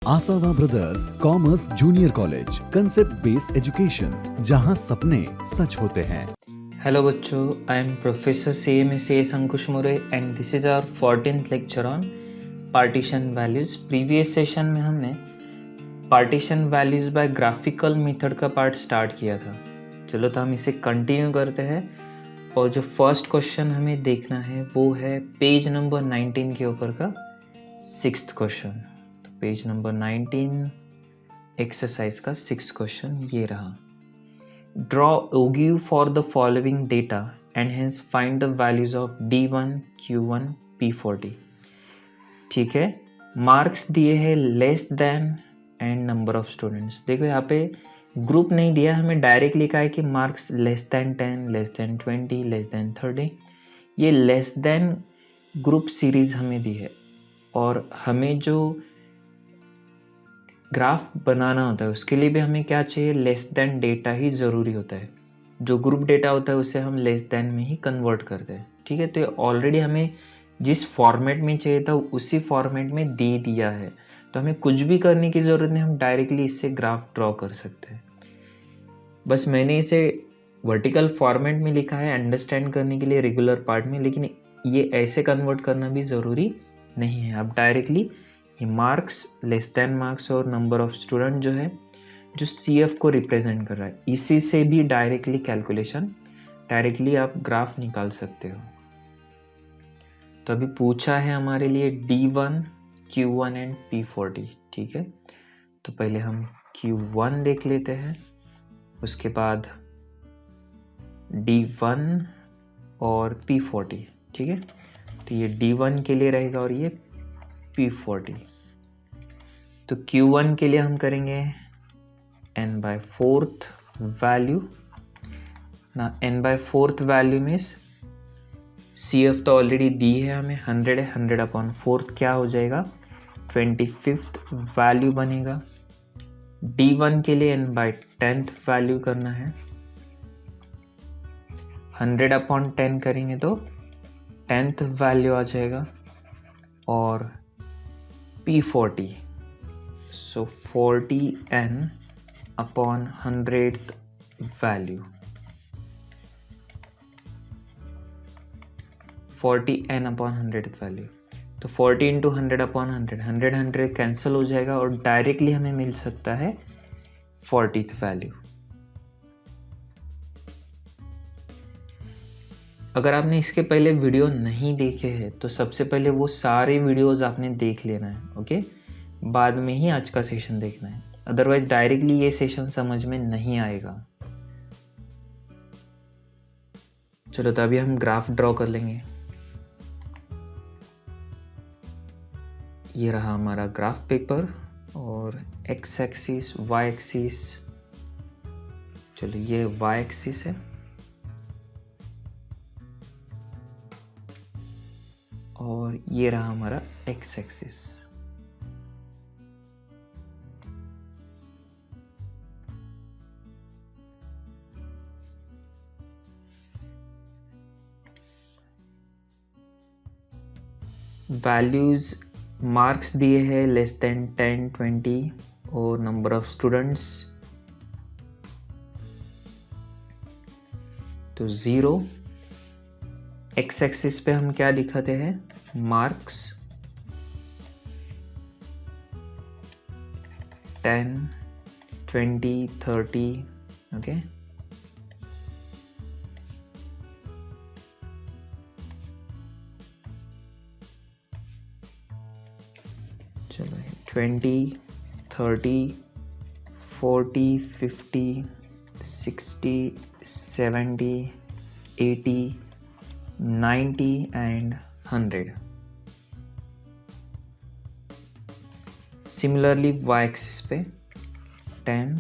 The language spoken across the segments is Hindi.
आसावा brothers commerce junior college, concept based education, जहां सपने सच होते हैं। Hello बच्चों, I am Professor CMSAS Ankush Mure and this is our 14th lecture on partition values. Previous session में हमने partition values by graphical method का पार्ट स्टार्ट किया था। चलो तो हम इसे कंटिन्यू करते हैं और जो फर्स्ट क्वेश्चन हमें देखना है वो है पेज नंबर 19 के ऊपर का 6th क्वेश्चन। तो पेज नंबर 19 एक्सरसाइज का 6th क्वेश्चन ये रहा। Draw OGU for the following data and hence find the values of D1, Q1, P40। ठीक है, मार्क्स दिए हैं less than and number of students. देखो यहाँ पे ग्रुप नहीं दिया, हमें डायरेक्ट लिखा है कि marks less than 10, less than 20, less than 30। ये लेस देन ग्रुप सीरीज हमें दी है और हमें जो ग्राफ बनाना होता है उसके लिए भी हमें क्या चाहिए, लेस देन डेटा ही ज़रूरी होता है। जो ग्रुप डेटा होता है उसे हम लेस देन में ही कन्वर्ट करते हैं। ठीक है, तो ये ऑलरेडी हमें जिस फॉर्मेट में चाहिए था उसी फॉर्मेट में दे दिया है, तो हमें कुछ भी करने की ज़रूरत नहीं, हम डायरेक्टली इससे ग्राफ ड्रॉ कर सकते हैं। बस मैंने इसे वर्टिकल फॉर्मेट में लिखा है अंडरस्टैंड करने के लिए रेगुलर पार्ट में, लेकिन ये ऐसे कन्वर्ट करना भी ज़रूरी नहीं है। आप डायरेक्टली ये मार्क्स, लेस देन मार्क्स और नंबर ऑफ स्टूडेंट जो है जो CF को रिप्रेजेंट कर रहा है, इसी से भी डायरेक्टली कैलकुलेशन, डायरेक्टली आप ग्राफ निकाल सकते हो। तो अभी पूछा है हमारे लिए D1, Q1 एंड P40। ठीक है, तो पहले हम Q1 देख लेते हैं, उसके बाद D1 और P40। ठीक है, तो ये D1 के लिए रहेगा और ये P40। तो Q1 के लिए हम करेंगे n/4 वैल्यू ना। n/4 वैल्यू मीन्स CF तो ऑलरेडी दी है हमें, 100 है, 100/4 क्या हो जाएगा, 25th वैल्यू बनेगा। D1 के लिए n/10 वैल्यू करना है, 100/10 करेंगे तो 10th वैल्यू आ जाएगा। और P40 सो 40n/100th वैल्यू, 40n/100th वैल्यू। तो 40 × 100/100, 100 कैंसिल हो जाएगा और डायरेक्टली हमें मिल सकता है 40th वैल्यू। अगर आपने इसके पहले वीडियो नहीं देखे हैं तो सबसे पहले वो सारे वीडियोस आपने देख लेना है, ओके। बाद में ही आज का सेशन देखना है, अदरवाइज डायरेक्टली ये सेशन समझ में नहीं आएगा। चलो तो अभी हम ग्राफ ड्रॉ कर लेंगे। ये रहा हमारा ग्राफ पेपर और एक्स एक्सिस, वाई एक्सिस, चलो ये वाई एक्सिस है और ये रहा हमारा एक्स एक्सिस। वैल्यूज मार्क्स दिए हैं लेस देन 10, 20 और नंबर ऑफ स्टूडेंट्स तो 0। एक्स एक्सिस पे हम क्या दिखाते हैं, मार्क्स 10, 20, 30, ओके। चलो 20, 30, 40, 50, 60, 70, 80, 90 and 100। सिमिलरली वाई एक्सिस पे 10,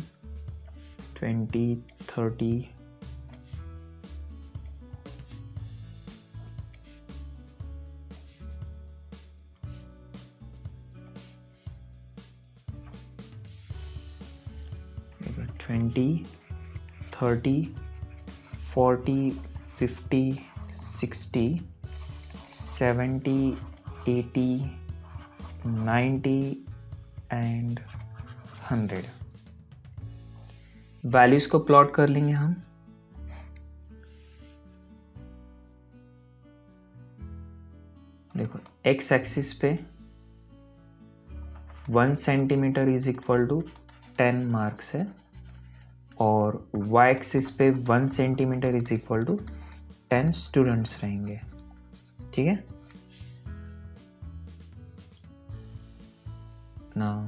20, 30, ट्वेंटी, 30, 40, 50, 60, 70, 80, 90 एंड 100। वैल्यूज को प्लॉट कर लेंगे हम। देखो एक्स एक्सिस पे 1 centimetre is equal to 10 marks है, और वाई एक्सिस पे 1 centimetre is equal to 10 students रहेंगे। ठीक है, नाउ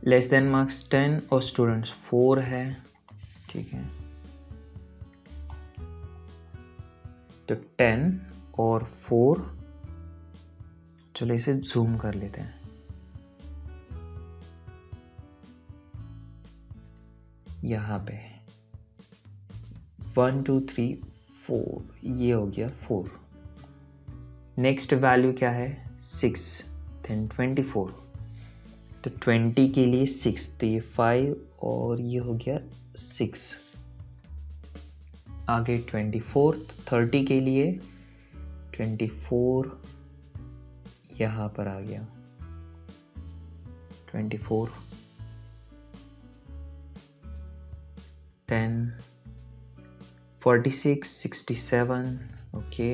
लेस देन मार्क्स 10 और स्टूडेंट्स 4 है। ठीक है, तो 10 और 4, चलो इसे जूम कर लेते हैं। यहाँ पे 1 2 3 4, ये हो गया 4। नेक्स्ट वैल्यू क्या है 6, देन 24, तो 20 के लिए 6, तो ये 5 और ये हो गया 6। आगे 24, 30 के लिए 24 यहाँ पर आ गया 24, 10, 46, 67, ओके,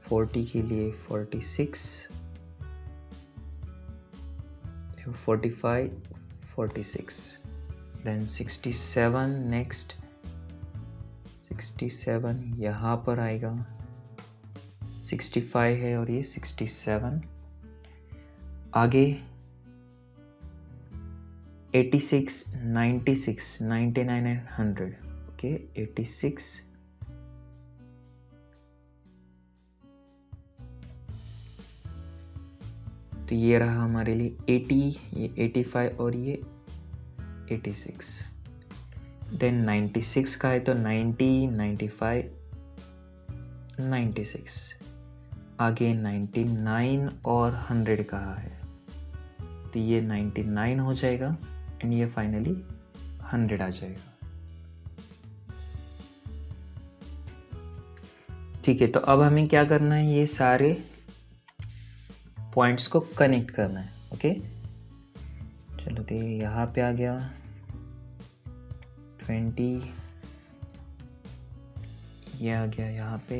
40 के लिए 46, 45, 46, देन 67, नेक्स्ट 67 यहाँ पर आएगा, 65 है और ये 67। आगे 86, 96, 99 एंड 100, ओके, 86, तो ये रहा हमारे लिए 80, ये 85 और ये 86। देन 96 का है तो 90, 95, 96। आगे 99 और 100 कहा है, तो ये 99 हो जाएगा एंड ये फाइनली 100 आ जाएगा। ठीक है, तो अब हमें क्या करना है, ये सारे पॉइंट्स को कनेक्ट करना है। ओके, चलो तो यहाँ पे आ गया 20, ये आ गया यहाँ पे,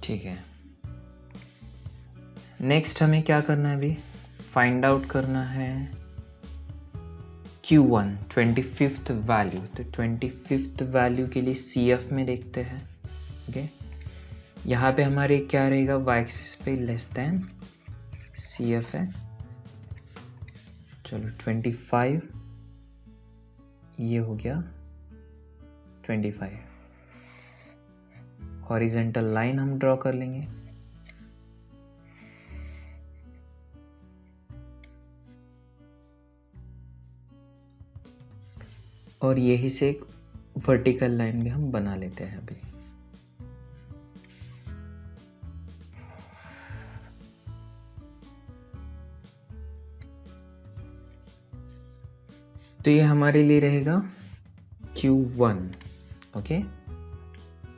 ठीक है। नेक्स्ट हमें क्या करना है, अभी फाइंड आउट करना है Q1 25th वैल्यू। तो 25th वैल्यू के लिए CF में देखते हैं। ओके, यहाँ पे हमारे क्या रहेगा, y एक्सिस पे लेस देन CF है। चलो 25, ये हो गया 25। हॉरिजेंटल लाइन हम ड्रॉ कर लेंगे। और यही से एक वर्टिकल लाइन भी हम बना लेते हैं अभी। तो ये हमारे लिए रहेगा Q1। ओके,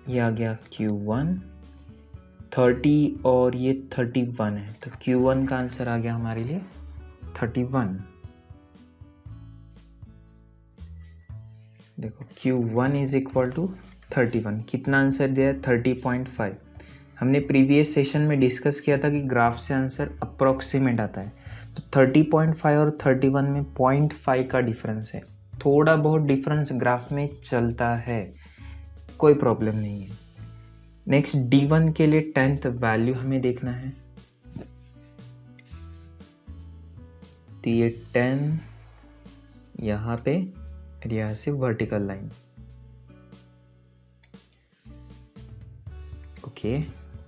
ये आ गया Q1, 30 और ये 31 है, तो Q1 का आंसर आ गया हमारे लिए 31। देखो Q1 इज इक्वल टू 31, कितना आंसर दिया है 30.5। हमने प्रीवियस सेशन में डिस्कस किया था कि ग्राफ से आंसर अप्रोक्सीमेट आता है, तो 30.5 और 31 में 0.5 का डिफरेंस है। थोड़ा बहुत डिफरेंस ग्राफ में चलता है, कोई प्रॉब्लम नहीं है। नेक्स्ट D1 के लिए 10th वैल्यू हमें देखना है, तो ये 10 यहाँ पे, यहाँ से वर्टिकल लाइन। ओके,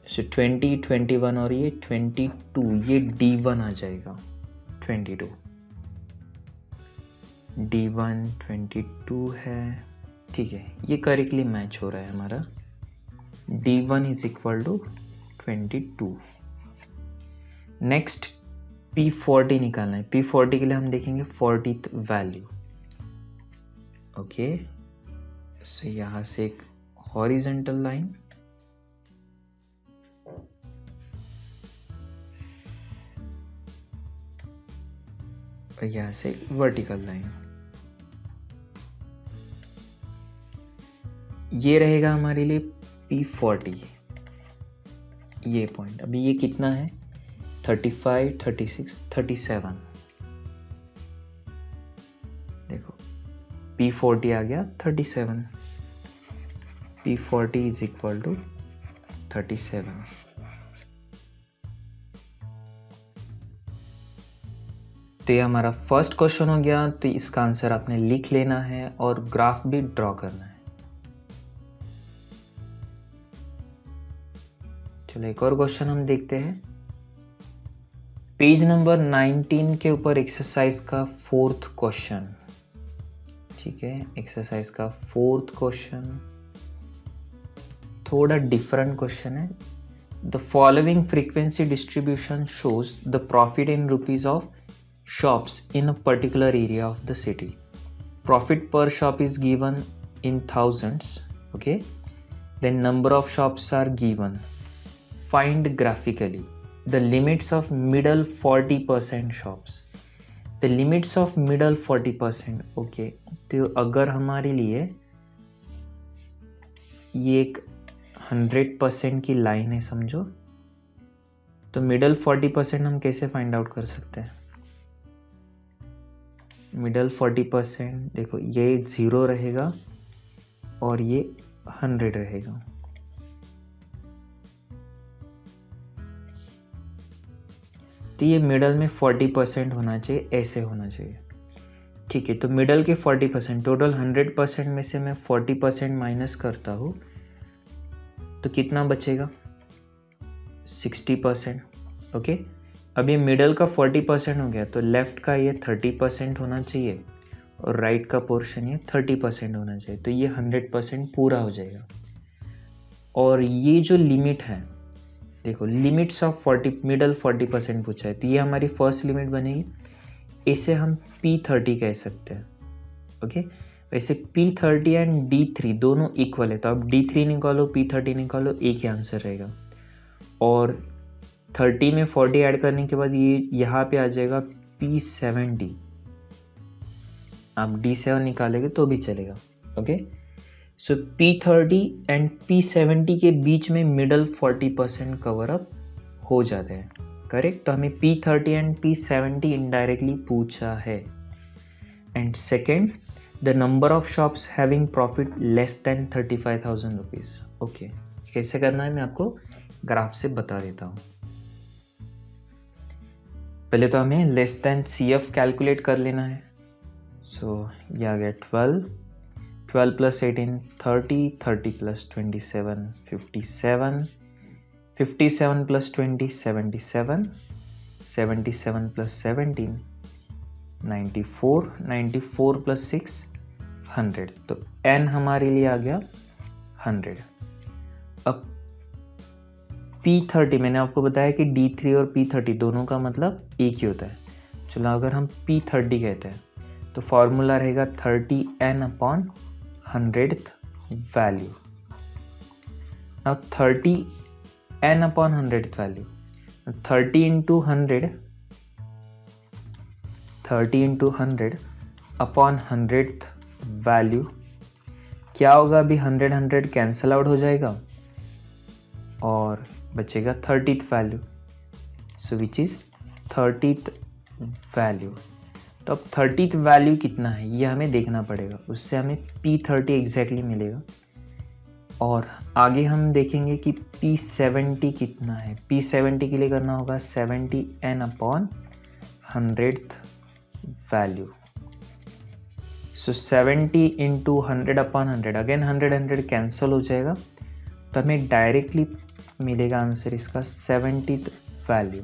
सो 20, 21 और ये 22, ये D1 आ जाएगा 22। D1 22 है, ठीक है, ये करेक्टली मैच हो रहा है हमारा। D1 is equal to 22। Next P40 निकालना है। P40 के लिए हम देखेंगे 40th वैल्यू। ओके, सो यहाँ से एक हॉरिजेंटल लाइन, और यहाँ से एक वर्टिकल लाइन। ये रहेगा हमारे लिए P40, ये पॉइंट। अभी ये कितना है? 35, 36, 37। देखो P40 आ गया 37, P40 इज इक्वल टू 37। तो ये हमारा फर्स्ट क्वेश्चन हो गया। तो इसका आंसर आपने लिख लेना है और ग्राफ भी ड्रॉ करना है। चलो एक और क्वेश्चन हम देखते हैं। पेज नंबर 19 के ऊपर एक्सरसाइज का 4th क्वेश्चन। ठीक है, एक्सरसाइज का 4th क्वेश्चन थोड़ा डिफरेंट क्वेश्चन है। The following frequency distribution shows the profit in rupees of shops in a particular area of the city. Profit per shop is given in thousands. Okay, then number of shops are given. Find graphically the limits of middle 40% shops. The limits of middle 40%. Okay, तो अगर हमारे लिए ये एक 100% की लाइन है समझो, तो मिडल 40% हम कैसे फाइंड आउट कर सकते हैं? मिडल 40%, देखो ये 0 रहेगा और ये 100 रहेगा। तो ये मिडल में 40% होना चाहिए, ऐसे होना चाहिए। ठीक है, तो मिडल के 40%, टोटल 100% में से मैं 40% माइनस करता हूँ तो कितना बचेगा? 60%। ओके, अब ये मिडल का 40% हो गया, तो लेफ्ट का ये 30% होना चाहिए और राइट का पोर्शन ये 30% होना चाहिए। तो ये 100% पूरा हो जाएगा। और ये जो लिमिट है, देखो लिमिट्स ऑफ 40, मिडल 40% पूछा है, तो ये हमारी फर्स्ट लिमिट बनेगी। इसे हम P30 कह सकते हैं। ओके, वैसे P30 एंड D3 दोनों इक्वल है, तो अब D3 निकालो, P30 निकालो, एक ही आंसर रहेगा। और 30 में 40 ऐड करने के बाद ये यहाँ पे आ जाएगा P70। आप D7 निकालेंगे तो भी चलेगा। Okay, so P30 and P70 के बीच में मिडल 40% कवर अप हो जाते हैं। करेक्ट, तो हमें P30 एंड P70 इनडायरेक्टली पूछा है। And second, the number of shops having profit less than 35,000 rupees. Okay, कैसे करना है मैं आपको ग्राफ से बता देता हूँ। पहले तो हमें लेस देन CF कैलकुलेट कर लेना है। सो ये आ गया 12, 12 plus 18 30, 30 plus 27 57, 57 plus 20 77, 77 plus 17 94, 94 plus 6 100। तो n हमारे लिए आ गया 100। अब P30 मैंने आपको बताया कि D3 और P30 दोनों का मतलब एक ही होता है। चलो अगर हम P30 कहते हैं तो फॉर्मूला रहेगा 30n upon 100th value. Now 30n upon 100th value, 30 into 100, 30 into 100 upon 100th value क्या होगा? अभी 100 कैंसल आउट हो जाएगा और बचेगा 30th value, so which is 30th value. तो अब 30th वैल्यू कितना है ये हमें देखना पड़ेगा, उससे हमें P30 एग्जैक्टली मिलेगा। और आगे हम देखेंगे कि P70 कितना है। P70 के लिए करना होगा 70n अपॉन 100th वैल्यू। सो 70 इंटू 100 अपॉन 100, अगेन 100 कैंसल हो जाएगा, तो हमें डायरेक्टली मिलेगा आंसर इसका 70th वैल्यू।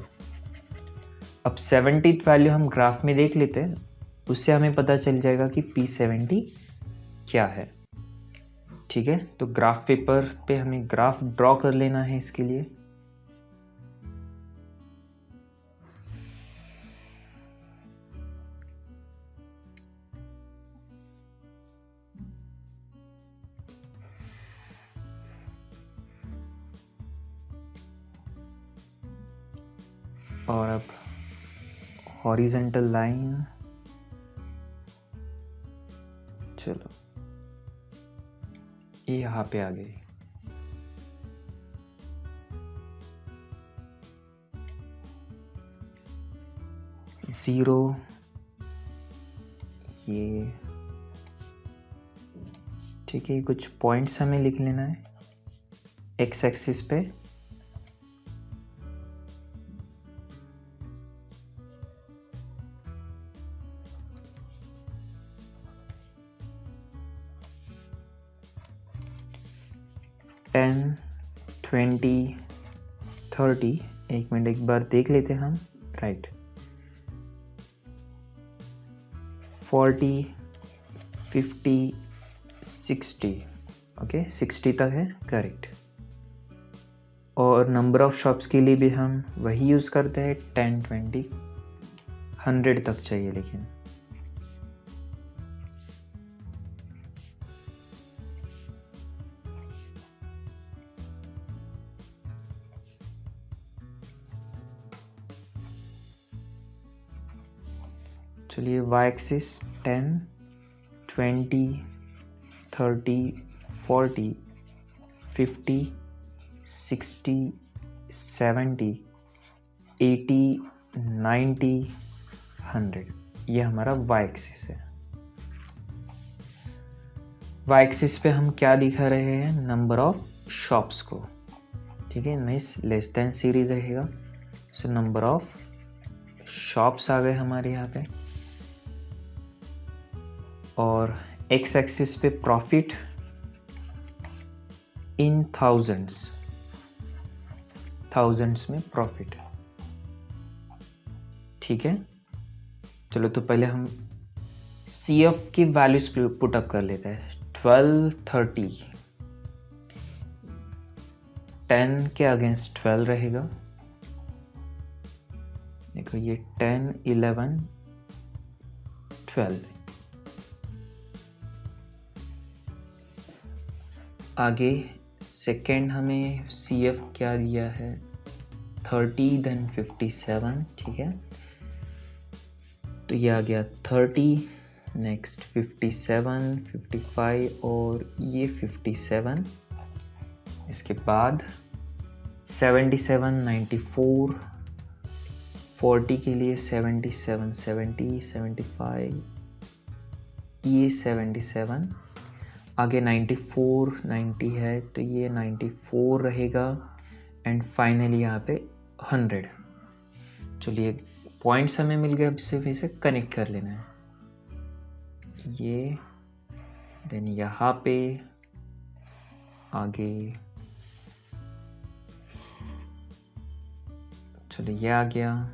अब 70th वैल्यू हम ग्राफ में देख लेते हैं, उससे हमें पता चल जाएगा कि P70 क्या है। ठीक है, तो ग्राफ पेपर पे हमें ग्राफ ड्रॉ कर लेना है इसके लिए। और अब हॉरिजेंटल लाइन, चलो ये यहाँ पे आ गई। ज़ीरो, ये ठीक है। कुछ पॉइंट्स हमें लिख लेना है एक्स एक्सिस पे। टेन, 20, 30, एक मिनट एक बार देख लेते हैं हम। राइट, 40, 50, 60, ओके 60 तक है करेक्ट। और नंबर ऑफ शॉप्स के लिए भी हम वही यूज़ करते हैं 10, 20, 100 तक चाहिए लेकिन। चलिए वाई एक्सिस 10, 20, 30, 40, 50, 60, 70, 80, 90, 100, ये हमारा वाई एक्सिस है। वाई एक्सिस पे हम क्या दिखा रहे हैं? नंबर ऑफ शॉप्स को, ठीक है, मीन्स लेस देन सीरीज रहेगा। सो नंबर ऑफ शॉप्स आ गए हमारे यहाँ पे। और एक्स एक्सिस पे प्रॉफिट इन थाउजेंड्स में प्रॉफिट, ठीक है। चलो तो पहले हम सी एफ की वैल्यूज पुट अप कर लेते हैं। 12, 30, 10 के अगेंस्ट 12 रहेगा। देखो ये 10, 11, 12। आगे सेकेंड हमें सी एफ क्या दिया है? 30, देन 57, ठीक है। तो ये आ गया 30, नेक्स्ट 57, 55 और ये 57। इसके बाद 77, 94, 40 के लिए 77, 70, 75, ये 77। आगे 94, 90 है तो ये 94 रहेगा। एंड फाइनली यहाँ पे 100। चलिए पॉइंट्स हमें मिल गए, अब सिर्फ इसे कनेक्ट कर लेना है। ये देन यहाँ पे आगे, चलो ये आ गया,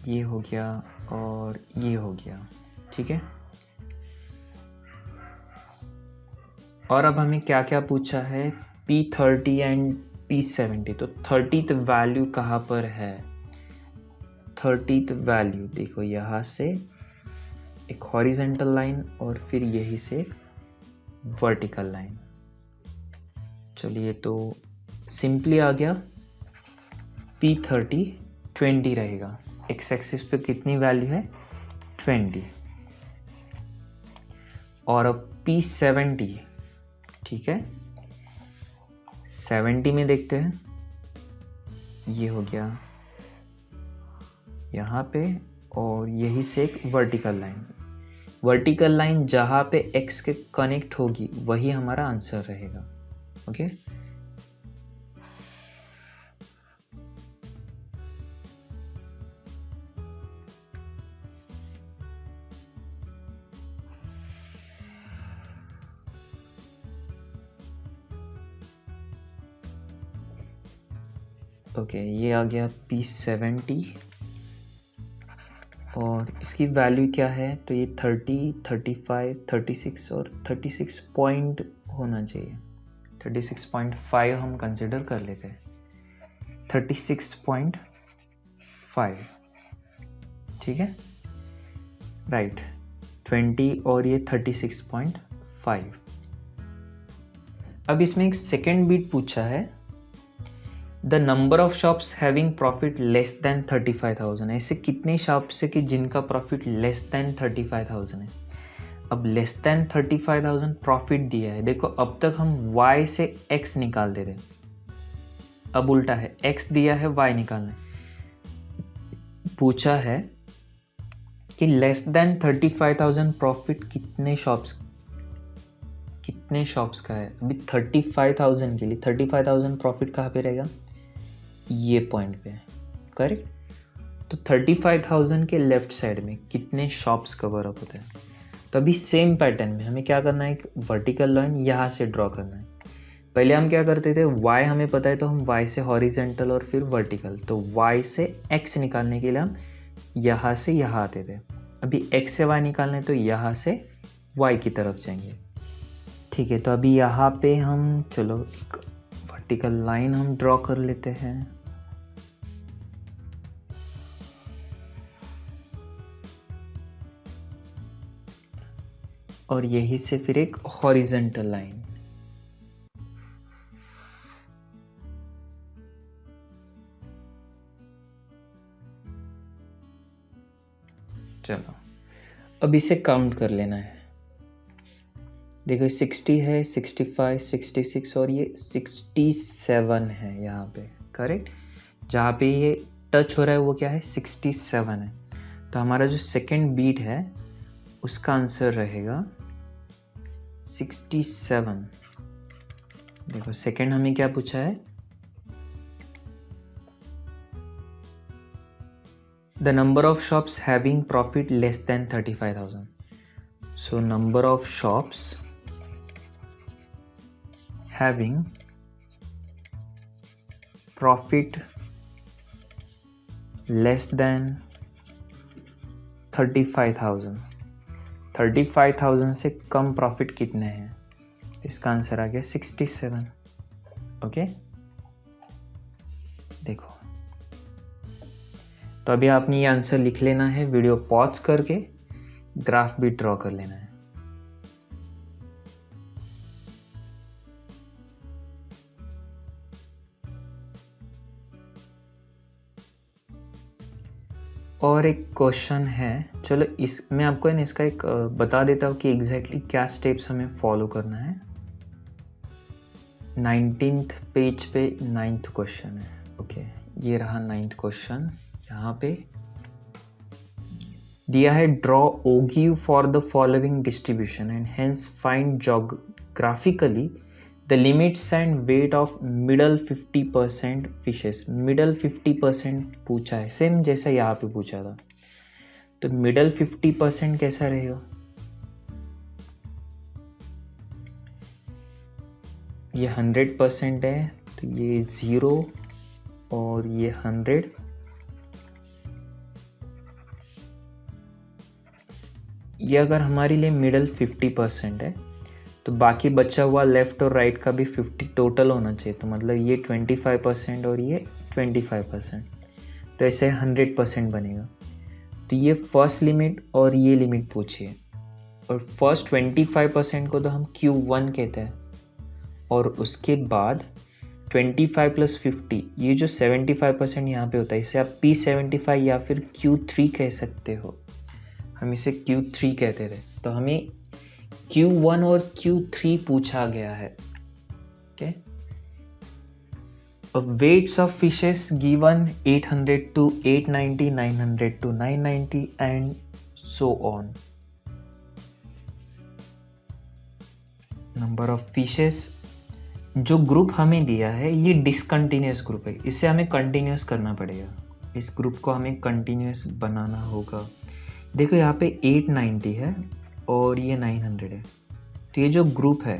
ये हो गया और ये हो गया, ठीक है। और अब हमें क्या क्या पूछा है? P30 and P70। तो 30th वैल्यू कहाँ पर है? 30th वैल्यू देखो, यहाँ से एक हॉरिजेंटल लाइन और फिर यही से वर्टिकल लाइन। चलिए तो सिंपली आ गया P30 20 रहेगा। एक्स एक्सिस पे कितनी वैल्यू है? 20। और अब P70, ठीक है, 70 में देखते हैं। ये हो गया यहाँ पे और यही से एक वर्टिकल लाइन जहाँ पे x के कनेक्ट होगी वही हमारा आंसर रहेगा। ओके, ओके, ये आ गया P70 और इसकी वैल्यू क्या है? तो ये 30, 35, 36 और 36 पॉइंट होना चाहिए। 36.5 हम कंसिडर कर लेते हैं। 36.5, ठीक है, राइट। 20 और ये 36.5। अब इसमें एक सेकेंड बीट पूछा है। The number of shops having profit less than 35,000, ऐसे कितने शॉप्स है कि जिनका प्रॉफिट लेस देन 35,000 है। अब लेस देन 35,000 प्रॉफिट दिया है, देखो अब तक हम y से x निकाल दे रहे, अब उल्टा है, x दिया है y निकालना है। पूछा है कि लेस देन 35,000 प्रॉफिट कितने शॉप्स का है। अभी 35,000 के लिए 35,000 प्रॉफिट कहाँ पे रहेगा, ये पॉइंट पे है, करेक्ट। तो 35,000 के लेफ्ट साइड में कितने शॉप्स कवर अप होते हैं। तो अभी सेम पैटर्न में हमें क्या करना है, एक वर्टिकल लाइन यहाँ से ड्रॉ करना है। पहले हम क्या करते थे, y हमें पता है तो हम y से हॉरिजेंटल और फिर वर्टिकल, तो y से x निकालने के लिए हम यहाँ से यहाँ आते थे। अभी x से y निकालना है तो यहाँ से y की तरफ जाएंगे, ठीक है। तो अभी यहाँ पे हम चलो एक वर्टिकल लाइन हम ड्रॉ कर लेते हैं। और यही से फिर एक हॉरिजेंटल लाइन, चलो अब इसे काउंट कर लेना है। देखो 60 है, 65, 66 और ये 67 है यहाँ पे, करेक्ट। जहाँ पे ये टच हो रहा है वो क्या है, 67 है। तो हमारा जो सेकंड बीट है उसका आंसर रहेगा 67। देखो सेकंड हमें क्या पूछा है, the number of shops having profit less than 35,000. So number of shops having profit less than 35,000. 35,000 से कम प्रॉफिट कितने हैं, इसका आंसर आ गया 67। ओके देखो, तो अभी आपने ये आंसर लिख लेना है, वीडियो पॉज करके ग्राफ भी ड्रॉ कर लेना है। और एक क्वेश्चन है, चलो इस मैं आपको है इसका एक बता देता हूँ कि एग्जैक्टली क्या स्टेप्स हमें फॉलो करना है। 19th पेज पे 9th क्वेश्चन है। ओके ये रहा 9th क्वेश्चन। यहाँ पे दिया है draw ogive for the following distribution and hence find geographically the limits and weight of middle 50% fishes. Middle 50% पूछा है, सेम जैसा यहाँ पे पूछा था। तो मिडल 50% कैसा रहेगा, ये 100% है तो ये 0 और ये 100। ये अगर हमारे लिए मिडल 50% है तो बाकी बचा हुआ लेफ्ट और राइट का भी 50 टोटल होना चाहिए। तो मतलब ये 25% और ये 25%, तो ऐसे 100% बनेगा। तो ये फर्स्ट लिमिट और ये लिमिट पूछिए, और फर्स्ट 25% को तो हम Q1 कहते हैं, और उसके बाद 25 + 50 ये जो 75% यहाँ पे होता है, इसे आप P75 या फिर Q3 कह सकते हो। हम इसे Q3 कहते थे, तो हमें Q1 और Q3 पूछा गया है। Okay, weights of fishes given 800 to 890, 900 to 990 and so on. Number of fishes, जो ग्रुप हमें दिया है ये डिसकंटिन्यूअस ग्रुप है, इसे हमें कंटिन्यूअस करना पड़ेगा। इस ग्रुप को हमें कंटिन्यूअस बनाना होगा। देखो यहाँ पे 890 है और ये 900 है, तो ये जो ग्रुप है,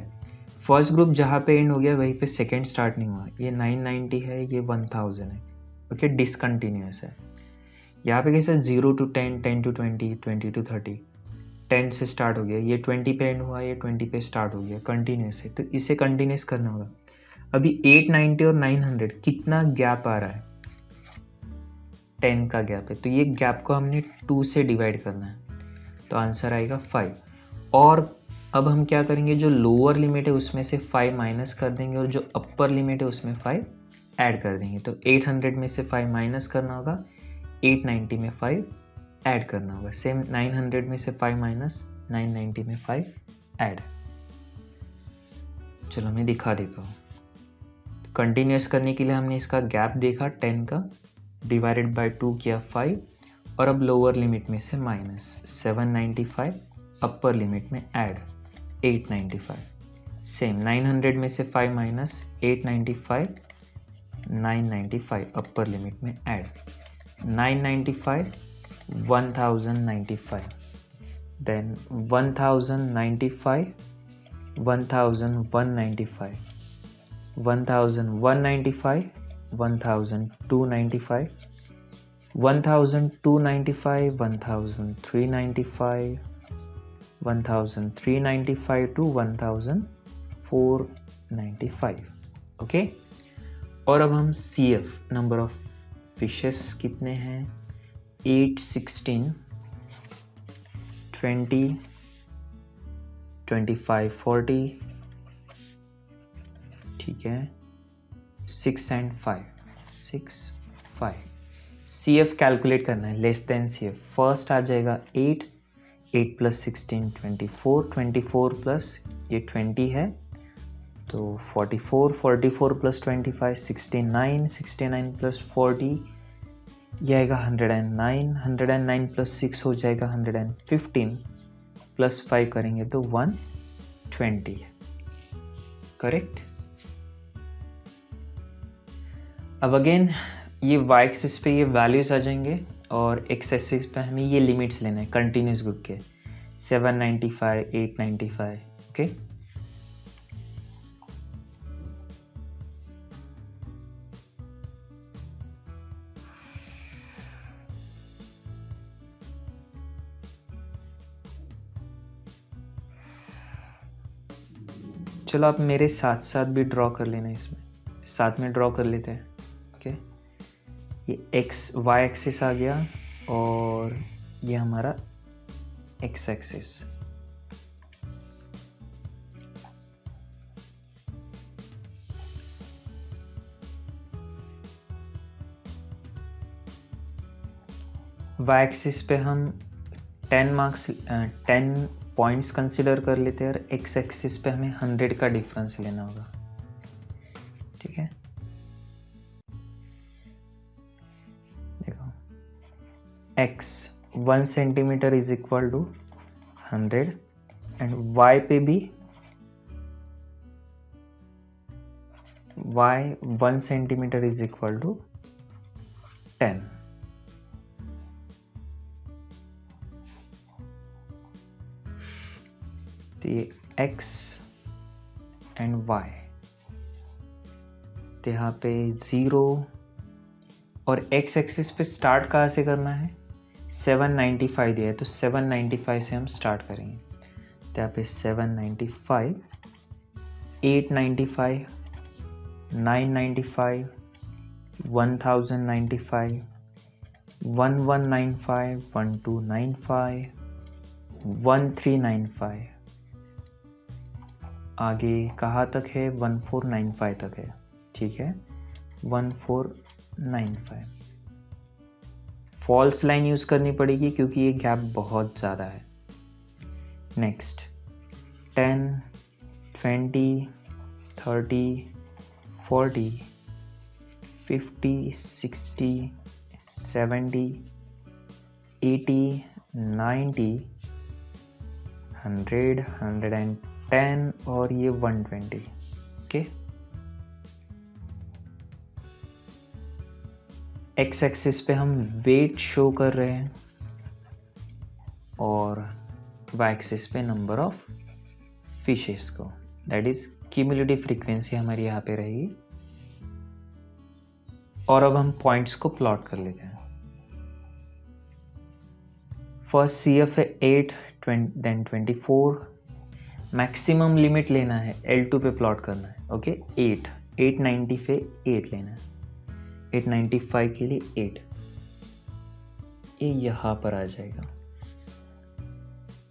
फर्स्ट ग्रुप जहाँ पे एंड हो गया वहीं पे सेकंड स्टार्ट नहीं हुआ। ये 990 है, ये 1000 है। ओके डिसकंटिन्यूअस है। यहाँ पे कैसे 0 to 10, 10 to 20, 20 to 30, 10 से स्टार्ट हो गया, ये 20 पे एंड हुआ, ये 20 पे स्टार्ट हो गया, कंटिन्यूस है। तो इसे कंटिन्यूस करना होगा। अभी 890 और 900 कितना गैप आ रहा है, 10 का गैप है, तो ये गैप को हमने 2 से डिवाइड करना है, तो आंसर आएगा 5। और अब हम क्या करेंगे, जो लोअर लिमिट है उसमें से 5 माइनस कर देंगे और जो अपर लिमिट है उसमें 5 ऐड कर देंगे। तो 800 में से 5 माइनस करना होगा, 890 में 5 ऐड करना होगा। सेम 900 में से 5 माइनस 990 में 5 ऐड। चलो मैं दिखा देता हूँ। कंटिन्यूस करने के लिए हमने इसका गैप देखा 10 का, डिवाइडेड बाय 2 किया 5, और अब लोअर लिमिट में से माइनस 795, अपर लिमिट में ऐड 895। सेम 900 में से 5 माइनस 895, 995 अपर लिमिट में ऐड 995, 1095, देन 1095, 1195, 1195, 1295, 1295, 1395, 1395 to 1495। ओके, और अब हम CF नंबर ऑफ फिशेस कितने हैं, 8, 16, 20, 25, 40, ठीक है, 6 and 5, 6, 5। CF कैलकुलेट करना है, लेस देन CF। फर्स्ट आ जाएगा 8, 8 + 16 24, 24 प्लस ये 20 है तो 44, 44 + 25 69, 69 + 40 ये आएगा 109, 109 + 6 हो जाएगा 115, प्लस 5 करेंगे तो 120, करेक्ट। अब अगेन ये y एक्सिस पे ये वैल्यूज आ जाएंगे और x एक्सिस पे हमें ये लिमिट्स लेना है कंटिन्यूस ग्रुप के, 795, 895, ओके। चलो आप मेरे साथ साथ भी ड्रॉ कर लेना, इसमें साथ में ड्रॉ कर लेते हैं, ओके। ये y एक्सिस आ गया और ये हमारा x एक्सिस। y एक्सिस पे हम 10 पॉइंट्स कंसिडर कर लेते हैं और x एक्सिस पे हमें 100 का डिफरेंस लेना होगा, ठीक है। देखो x 1 centimetre is equal to 100 and y पे भी y 1 centimetre is equal to 10। तो ये x एंड y, तो यहाँ पे 0 और x एक्सिस पे स्टार्ट कहाँ से करना है, 795 दिया है तो 795 से हम स्टार्ट करेंगे। तो यहाँ पे 795, 895, 995, 1095, 1195, 1295, 1395, आगे कहाँ तक है, 1495 तक है, ठीक है, 1495। फॉल्स लाइन यूज़ करनी पड़ेगी क्योंकि ये गैप बहुत ज़्यादा है। नेक्स्ट 10, 20, 30, 40, 50, 60, 70, 80, 90, 100, 110 और ये 120, ओके। एक्स एक्सिस पे हम वेट शो कर रहे हैं और वाई एक्सिस पे नंबर ऑफ फिशेस को, दैट इज क्यूमुलेटिव फ्रीक्वेंसी हमारी यहाँ पे रहेगी। और अब हम पॉइंट्स को प्लॉट कर लेते हैं। फर्स्ट CF है 8, देन 24, मैक्सिमम लिमिट लेना है, L2 पे प्लॉट करना है, ओके। 890 पे 8 लेना है, 895 के लिए 8, ये यहाँ पर आ जाएगा।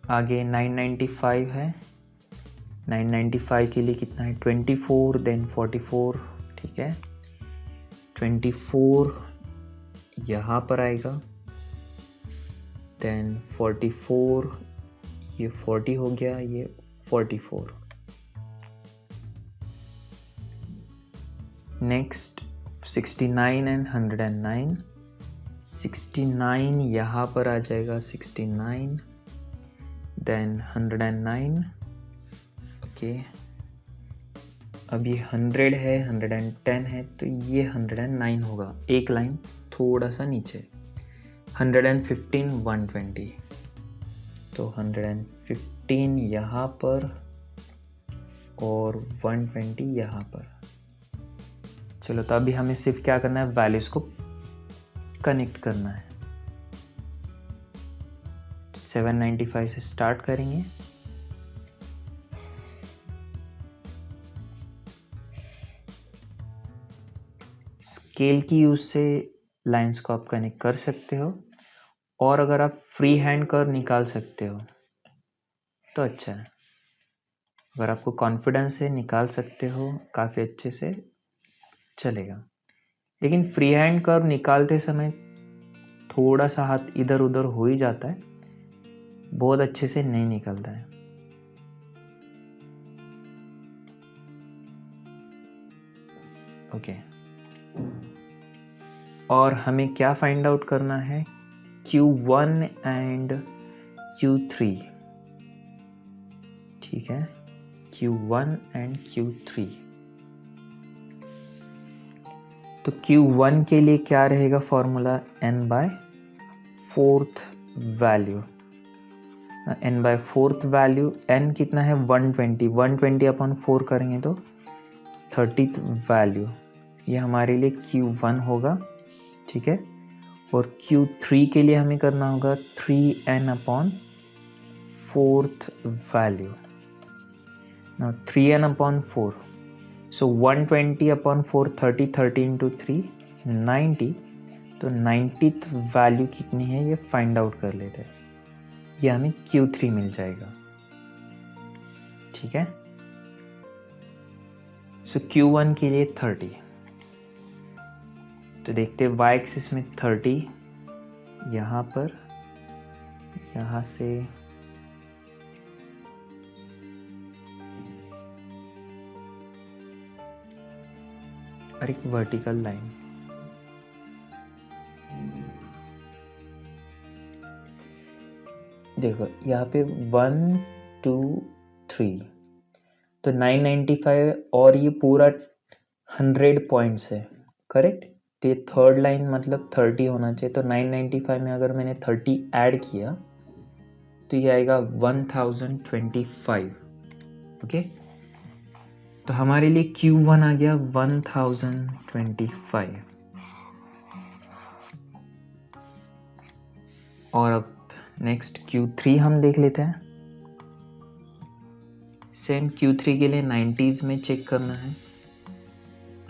आगे 995 है, 995 के लिए कितना है, 24, देन 44, ठीक है। 24 यहाँ पर आएगा, देन 44, ये 40 हो गया, ये 44। नेक्स्ट 69 एंड 109, 69 यहाँ पर आ जाएगा, 69, देन 109। ओके, अब ये 100 है, 110 है, तो ये 109 होगा, एक लाइन थोड़ा सा नीचे। 115, 120, तो 115 यहाँ पर और 120 यहाँ पर। चलो, तो अभी हमें सिर्फ क्या करना है, वैल्यूज़ को कनेक्ट करना है। 795 से स्टार्ट करेंगे, स्केल की यूज से लाइंस को आप कनेक्ट कर सकते हो, और अगर आप फ्री हैंड कर्व निकाल सकते हो तो अच्छा है। अगर आपको कॉन्फिडेंस है, निकाल सकते हो, काफ़ी अच्छे से चलेगा। लेकिन फ्री हैंड कर्व निकालते समय थोड़ा सा हाथ इधर उधर हो ही जाता है, बहुत अच्छे से नहीं निकलता है। ओके, और हमें क्या फाइंड आउट करना है, Q1 एंड Q3, ठीक है, Q1 एंड Q3। तो Q1 के लिए क्या रहेगा formula, n/4 value. n/4 value, n कितना है 120, 120 अपॉन 4 करेंगे तो 30th वैल्यू, ये हमारे लिए Q1 होगा, ठीक है। और Q3 के लिए हमें करना होगा 3n upon 4th value. Now 3n upon 4, सो 120 अपॉन 4, 30, 30 इंटू 3, 90, तो 90th वैल्यू कितनी है ये फाइंड आउट कर लेते हैं, ये हमें Q3 मिल जाएगा, ठीक है। सो Q1 के लिए 30, तो देखते हैं y एक्सिस में 30, यहाँ पर, यहाँ से और एक वर्टिकल लाइन, देखो यहाँ पे 1 2 3, तो 995 और ये पूरा 100 पॉइंट्स है, करेक्ट। तो ये थर्ड लाइन मतलब 30 होना चाहिए, तो 995 में अगर मैंने 30 ऐड किया तो ये आएगा 1025। ओके, तो हमारे लिए Q1 आ गया 1025। और अब नेक्स्ट Q3 हम देख लेते हैं। सेम Q3 के लिए 90s में चेक करना है,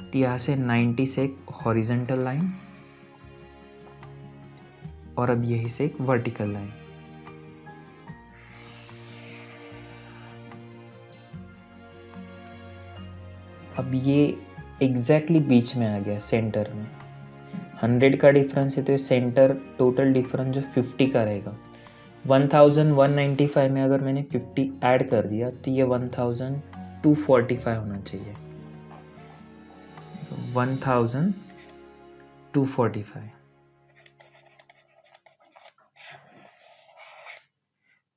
तो यहाँ से 90 से एक हॉरिजेंटल लाइन और अब यही से एक वर्टिकल लाइन। अब ये एग्जैक्टली बीच में आ गया, सेंटर में। 100 का डिफरेंस है तो ये सेंटर टोटल डिफरेंस जो 50 का रहेगा। 1195 में अगर मैंने 50 ऐड कर दिया तो ये 1245 होना चाहिए। 1245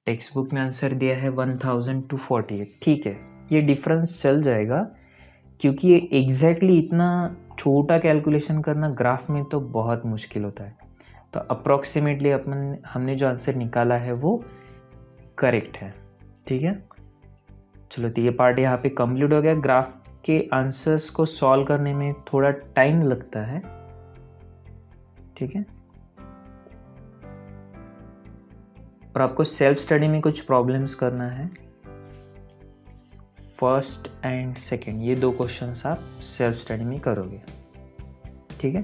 टेक्स्ट बुक में आंसर दिया है 1248। ठीक है, ये डिफरेंस चल जाएगा क्योंकि ये एग्जैक्टली इतना छोटा कैलकुलेशन करना ग्राफ में तो बहुत मुश्किल होता है। तो अप्रॉक्सीमेटली हमने जो आंसर निकाला है वो करेक्ट है। ठीक है, चलो तो ये पार्ट यहाँ पे कंप्लीट हो गया। ग्राफ के आंसर्स को सॉल्व करने में थोड़ा टाइम लगता है। ठीक है, और आपको सेल्फ स्टडी में कुछ प्रॉब्लम्स करना है। फर्स्ट एंड सेकंड ये 2 क्वेश्चंस आप सेल्फ स्टडी में करोगे। ठीक है,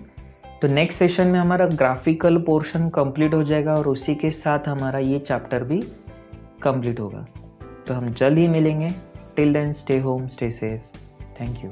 तो नेक्स्ट सेशन में हमारा ग्राफिकल पोर्शन कंप्लीट हो जाएगा और उसी के साथ हमारा ये चैप्टर भी कंप्लीट होगा। तो हम जल्द ही मिलेंगे। Till then stay home, stay safe. Thank you.